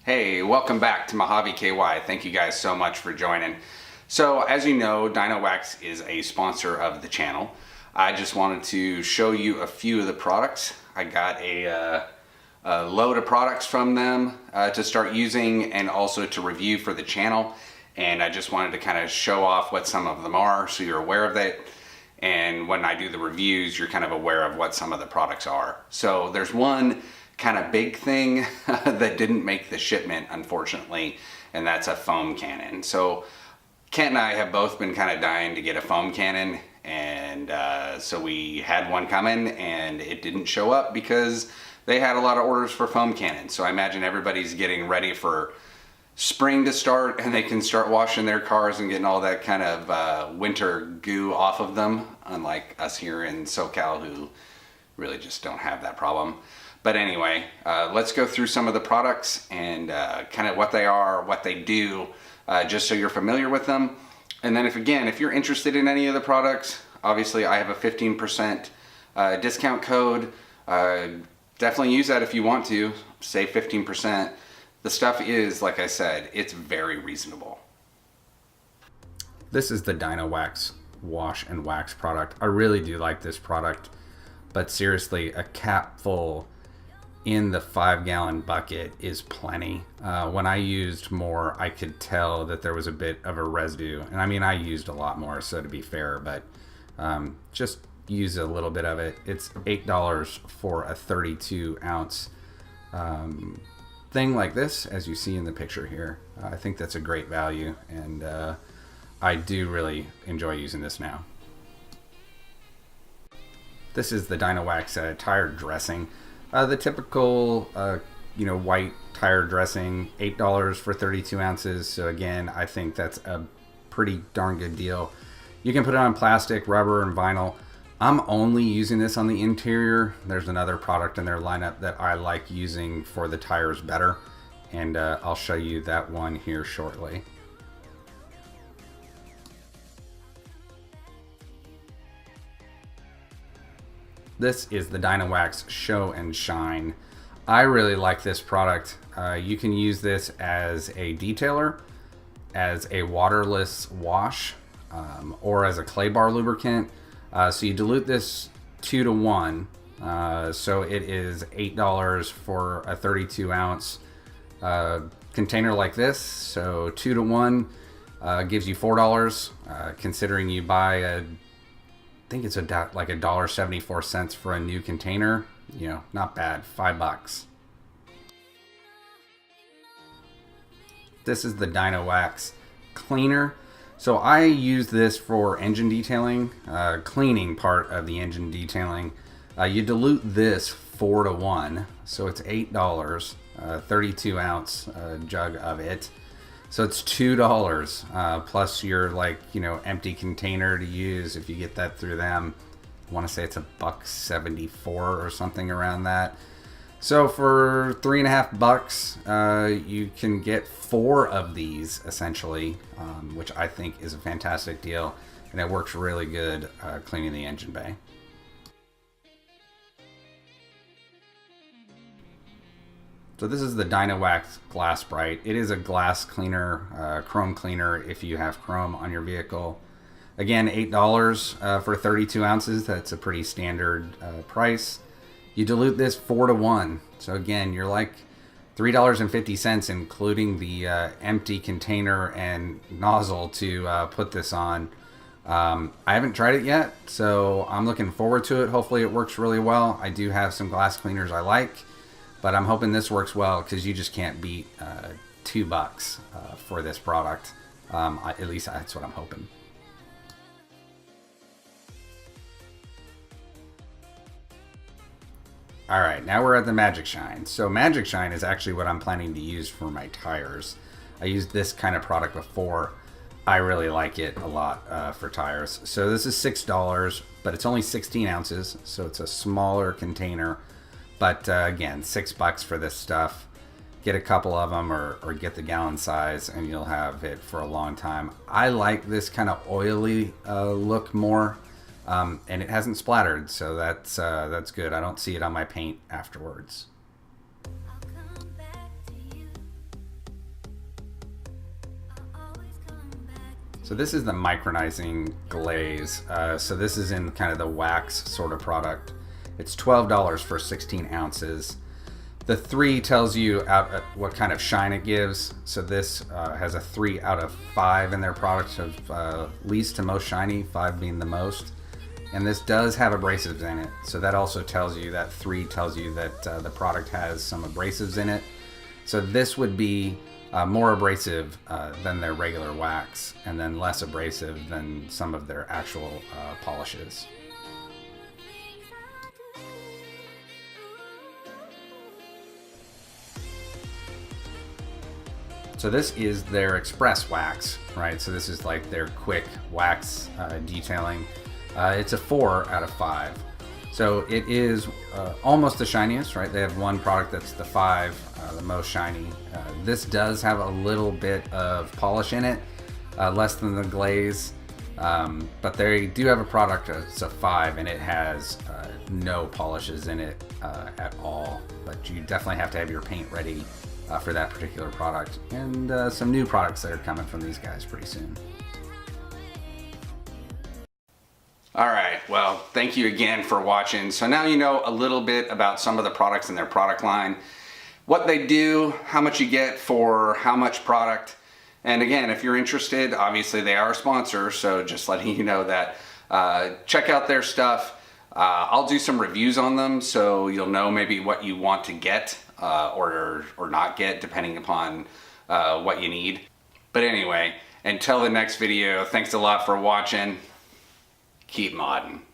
Hey, welcome back to MojaveKY. Thank you guys so much for joining. So as you know, DinoWax is a sponsor of the channel. I just wanted to show you a few of the products. I got a load of products from them to start using and also to review for the channel. And I just wanted to kind of show off what some of them are so you're aware of it. And when I do the reviews, you're kind of aware of what some of the products are. So there's one kind of big thing that didn't make the shipment, unfortunately, and that's a foam cannon. So Kent and I have both been kind of dying to get a foam cannon, and so we had one coming and it didn't show up because they had a lot of orders for foam cannons. So I imagine everybody's getting ready for spring to start and they can start washing their cars and getting all that kind of winter goo off of them, unlike us here in SoCal who really just don't have that problem. But anyway, let's go through some of the products and kind of what they are, what they do, just so you're familiar with them. And then if you're interested in any of the products, obviously I have a 15% discount code. Definitely use that if you want to, save 15%. The stuff is, like I said, it's very reasonable. This is the DinoWax Wash and Wax product. I really do like this product, but seriously, a cap full in the 5-gallon bucket is plenty. When I used more, I could tell that there was a bit of a residue. And I mean, I used a lot more, so to be fair, but just use a little bit of it. It's $8 for a 32-ounce thing like this, as you see in the picture here. I think that's a great value, and I do really enjoy using this now. This is the DinoWax tire dressing. The typical, white tire dressing, $8 for 32 ounces. So again, I think that's a pretty darn good deal. You can put it on plastic, rubber, and vinyl. I'm only using this on the interior. There's another product in their lineup that I like using for the tires better, and I'll show you that one here shortly. This is the DinoWax Show and Shine. I really like this product. You can use this as a detailer, as a waterless wash, or as a clay bar lubricant. So you dilute this 2 to 1. So it is $8 for a 32-ounce container like this. So 2 to 1 gives you $4. Considering you buy I think it's like $1.74 for a new container. Not bad. $5. This is the DinoWax Cleaner. So I use this for engine detailing, cleaning part of the engine detailing. You dilute this 4 to 1, so it's $8, 32-ounce jug of it. So it's $2 plus your empty container to use if you get that through them. I want to say it's $1.74 or something around that. So for $3.50, you can get 4 of these essentially, which I think is a fantastic deal, and it works really good cleaning the engine bay. So this is the DinoWax Glass Brite. It is a glass cleaner, chrome cleaner if you have chrome on your vehicle. Again, $8 for 32 ounces. That's a pretty standard price. You dilute this 4 to 1. So again, you're like $3.50, including the empty container and nozzle to put this on. I haven't tried it yet, so I'm looking forward to it. Hopefully it works really well. I do have some glass cleaners I like, but I'm hoping this works well because you just can't beat $2 for this product. At least that's what I'm hoping. All right, now we're at the Magic Shine. So Magic Shine is actually what I'm planning to use for my tires. I used this kind of product before. I really like it a lot for tires. So this is $6, but it's only 16 ounces, so it's a smaller container. But again, $6 for this stuff. Get a couple of them or get the gallon size and you'll have it for a long time. I like this kind of oily look more. and it hasn't splattered, so that's good. I don't see it on my paint afterwards. So this is the micronizing glaze. So this is in kind of the wax sort of product. It's $12 for 16 ounces. The 3 tells you what kind of shine it gives. So this has a 3 out of 5 in their product of least to most shiny, 5 being the most. And this does have abrasives in it. So that also tells you, that 3 tells you that the product has some abrasives in it. So this would be more abrasive than their regular wax, and then less abrasive than some of their actual polishes. So this is their express wax, right? So this is like their quick wax detailing. It's a 4 out of 5. So it is almost the shiniest, right? They have one product that's the 5, the most shiny. This does have a little bit of polish in it, less than the glaze, but they do have a product that's a 5 and it has no polishes in it at all. But you definitely have to have your paint ready for that particular product, and some new products that are coming from these guys pretty soon. All right, well, thank you again for watching. So now you know a little bit about some of the products in their product line, what they do, how much you get for how much product. And again, if you're interested, obviously they are a sponsor, so just letting you know that check out their stuff. I'll do some reviews on them, so you'll know maybe what you want to get or not get, depending upon what you need. But anyway, until the next video, thanks a lot for watching. Keep modding.